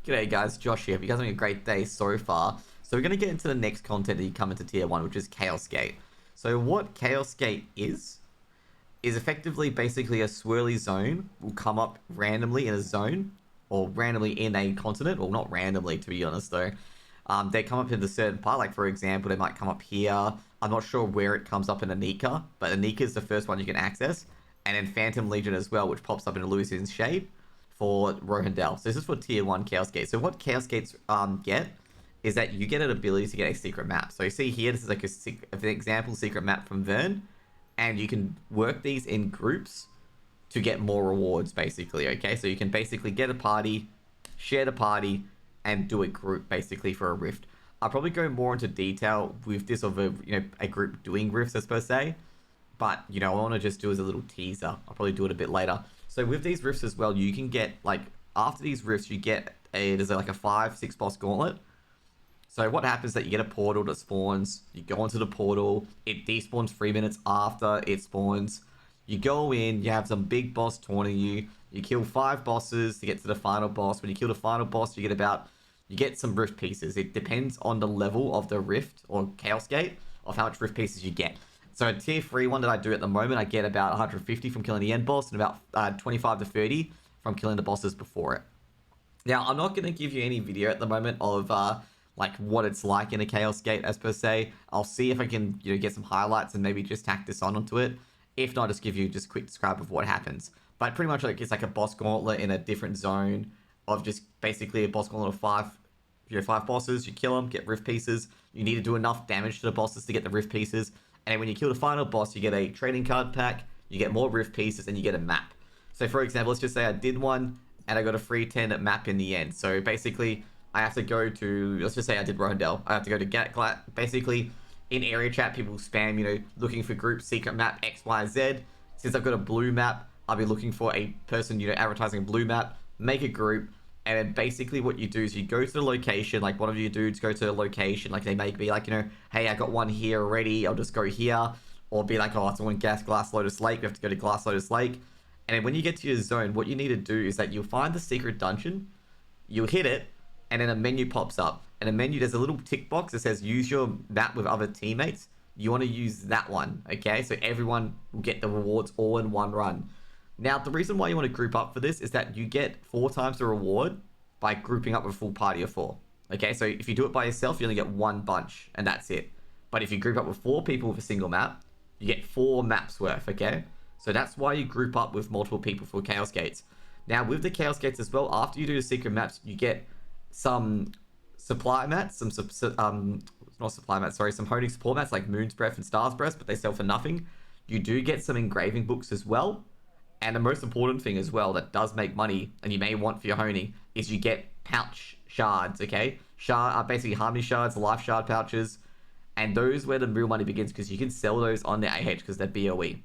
G'day guys, Josh here. Hope you guys are having a great day so far. So we're going to get into the next content that you come into Tier 1, which is Chaos Gate. So what Chaos Gate is effectively basically a swirly zone will come up randomly in a zone, or randomly in a continent, or not randomly to be honest though. They come up in a certain part, like for example, they might come up here. I'm not sure where it comes up in Anika, but Anika is the first one you can access. And then Phantom Legion as well, which pops up in Illusion's Shade for Rohandel. So this is for Tier 1 Chaos Gate. So what Chaos Gates get is that you get an ability to get a secret map. So you see here, this is like an example secret map from Vern. And you can work these in groups to get more rewards, basically, okay? So you can basically get a party, share the party, and do a group, basically, for a rift. I'll probably go more into detail with this of a group doing rifts, as per se. But, I want to just do as a little teaser. I'll probably do it a bit later. So with these rifts as well, you can get, like, after these rifts, you get there's like a 5-6 boss gauntlet. So what happens is that you get a portal that spawns, you go into the portal, it despawns 3 minutes after it spawns. You go in, you have some big boss taunting you, you kill 5 bosses to get to the final boss. When you kill the final boss, you get some rift pieces. It depends on the level of the rift or chaos gate of how much rift pieces you get. So a tier 3 one that I do at the moment, I get about 150 from killing the end boss and about 25 to 30 from killing the bosses before it. Now, I'm not going to give you any video at the moment of like what it's like in a chaos gate as per se. I'll see if I can get some highlights and maybe just tack this onto it. If not, just give you just a quick describe of what happens. But pretty much like it's like a boss gauntlet in a different zone of just basically a boss gauntlet of 5 bosses. You kill them, get rift pieces. You need to do enough damage to the bosses to get the rift pieces. And when you kill the final boss, you get a trading card pack, you get more rift pieces, and you get a map. So for example, let's just say I did one and I got a free 10 map in the end. So basically, I have to go to, let's just say I did Rohandel. I have to go to basically, in area chat, people spam, looking for group secret map X, Y, Z. Since I've got a blue map, I'll be looking for a person, advertising a blue map, make a group, and then basically what you do is you go to the location, like one of you dudes go to the location, like they may be like, hey, I got one here already, I'll just go here. Or be like, oh, it's on Glass Lotus Lake, we have to go to Glass Lotus Lake. And then when you get to your zone, what you need to do is that you'll find the secret dungeon, you'll hit it, and then a menu pops up. And a menu, there's a little tick box that says use your map with other teammates. You want to use that one, okay? So everyone will get the rewards all in one run. Now, the reason why you want to group up for this is that you get 4 times the reward by grouping up with a full party of 4. Okay, so if you do it by yourself, you only get 1 bunch, and that's it. But if you group up with 4 people with a single map, you get 4 maps worth, okay? So that's why you group up with multiple people for Chaos Gates. Now, with the Chaos Gates as well, after you do the secret maps, you get some supply mats, not supply mats, sorry, some honing support mats like Moon's Breath and Star's Breath, but they sell for nothing. You do get some engraving books as well. And the most important thing as well that does make money, and you may want for your honing, is you get pouch shards, okay? Basically harmony shards, life shard pouches, and those where the real money begins because you can sell those on the AH because they're BOE.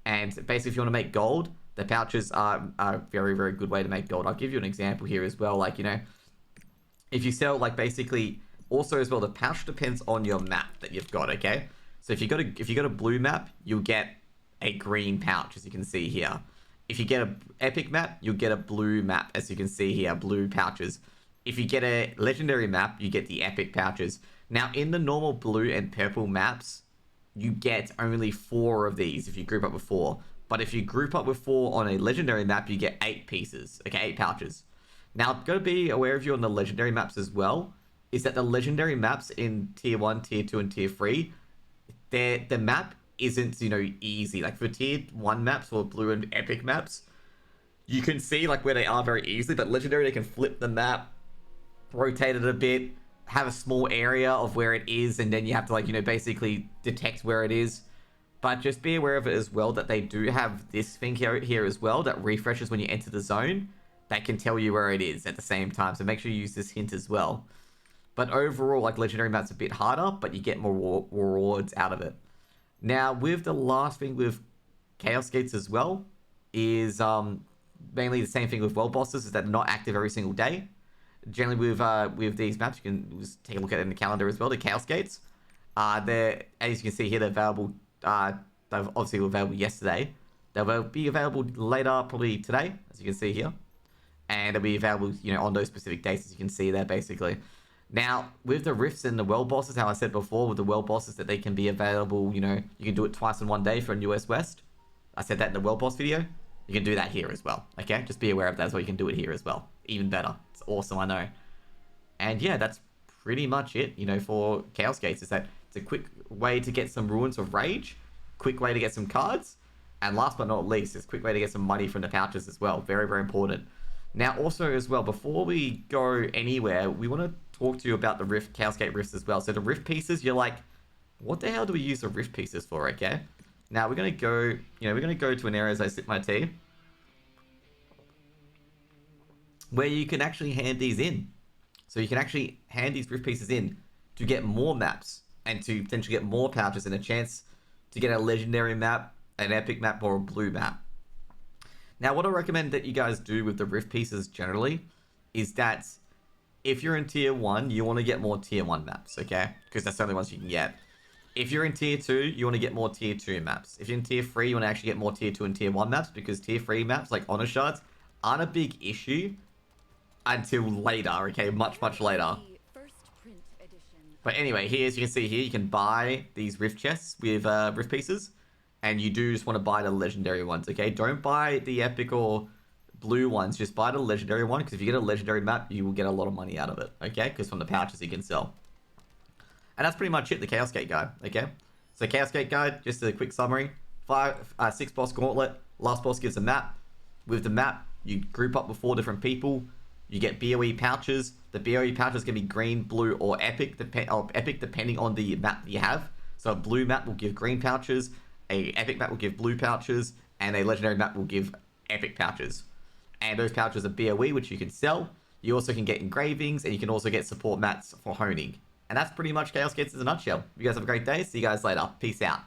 And basically if you want to make gold, the pouches are a very, very good way to make gold. I'll give you an example here as well, like, if you sell, like, basically, also as well, the pouch depends on your map that you've got, okay? So if you got a blue map, you'll get a green pouch, as you can see here. If you get an epic map, you'll get a blue map, as you can see here, blue pouches. If you get a legendary map, you get the epic pouches. Now, in the normal blue and purple maps, you get only 4 of these if you group up with 4. But if you group up with 4 on a legendary map, you get 8 pieces, okay, 8 pouches. Now, got to be aware of you on the legendary maps as well, is that the legendary maps in Tier 1, Tier 2, and Tier 3, the map isn't, easy. Like, for Tier 1 maps or blue and epic maps, you can see, like, where they are very easily, but legendary, they can flip the map, rotate it a bit, have a small area of where it is, and then you have to, like, basically detect where it is. But just be aware of it as well, that they do have this thing here as well, that refreshes when you enter the zone, that can tell you where it is at the same time. So make sure you use this hint as well. But overall, like, legendary map's a bit harder, but you get more rewards out of it. Now, with the last thing with Chaos Gates as well, is mainly the same thing with world bosses, is that they're not active every single day. Generally with these maps, you can just take a look at it in the calendar as well, the Chaos Gates. They're, as you can see here, they're available, they've obviously were available yesterday. They'll be available later, probably today, as you can see here. and they'll be available, on those specific dates, as you can see there, basically. Now, with the rifts and the world bosses, how I said before, with the world bosses, that they can be available, you can do it twice in one day for a US West. I said that in the world boss video. You can do that here as well, okay? Just be aware of that as well. You can do it here as well. Even better. It's awesome, I know. And yeah, that's pretty much it, for Chaos Gates. Is that it's a quick way to get some Ruins of Rage, quick way to get some cards, and last but not least, it's a quick way to get some money from the pouches as well. Very, very important. Now, also as well, before we go anywhere, we want to talk to you about the Chaos Gate rifts as well. So the rift pieces, you're like, what the hell do we use the rift pieces for, okay? Now, we're going to go, to an area as I sip my tea, where you can actually hand these in. So you can actually hand these rift pieces in to get more maps and to potentially get more pouches and a chance to get a legendary map, an epic map, or a blue map. Now, what I recommend that you guys do with the rift pieces generally is that if you're in tier 1, you want to get more tier 1 maps, okay? Because that's the only ones you can get. If you're in tier 2, you want to get more tier 2 maps. If you're in tier 3, you want to actually get more tier 2 and tier 1 maps, because tier 3 maps like honor shards aren't a big issue until later, okay? Much, much later. But anyway, here, as you can see here, you can buy these rift chests with rift pieces, and you do just want to buy the legendary ones, okay? Don't buy the epic or blue ones, just buy the legendary one, because if you get a legendary map, you will get a lot of money out of it, okay? Because from the pouches you can sell. And that's pretty much it, the Chaos Gate guide, okay? So Chaos Gate guide, just a quick summary. 6 boss gauntlet, last boss gives a map. With the map, you group up with 4 different people. You get BOE pouches. The BOE pouches can be green, blue, or epic, depending on the map that you have. So a blue map will give green pouches, a epic map will give blue pouches, and a legendary map will give epic pouches. And those pouches are BOE, which you can sell. You also can get engravings, and you can also get support mats for honing. And that's pretty much Chaos Gates in a nutshell. You guys have a great day. See you guys later. Peace out.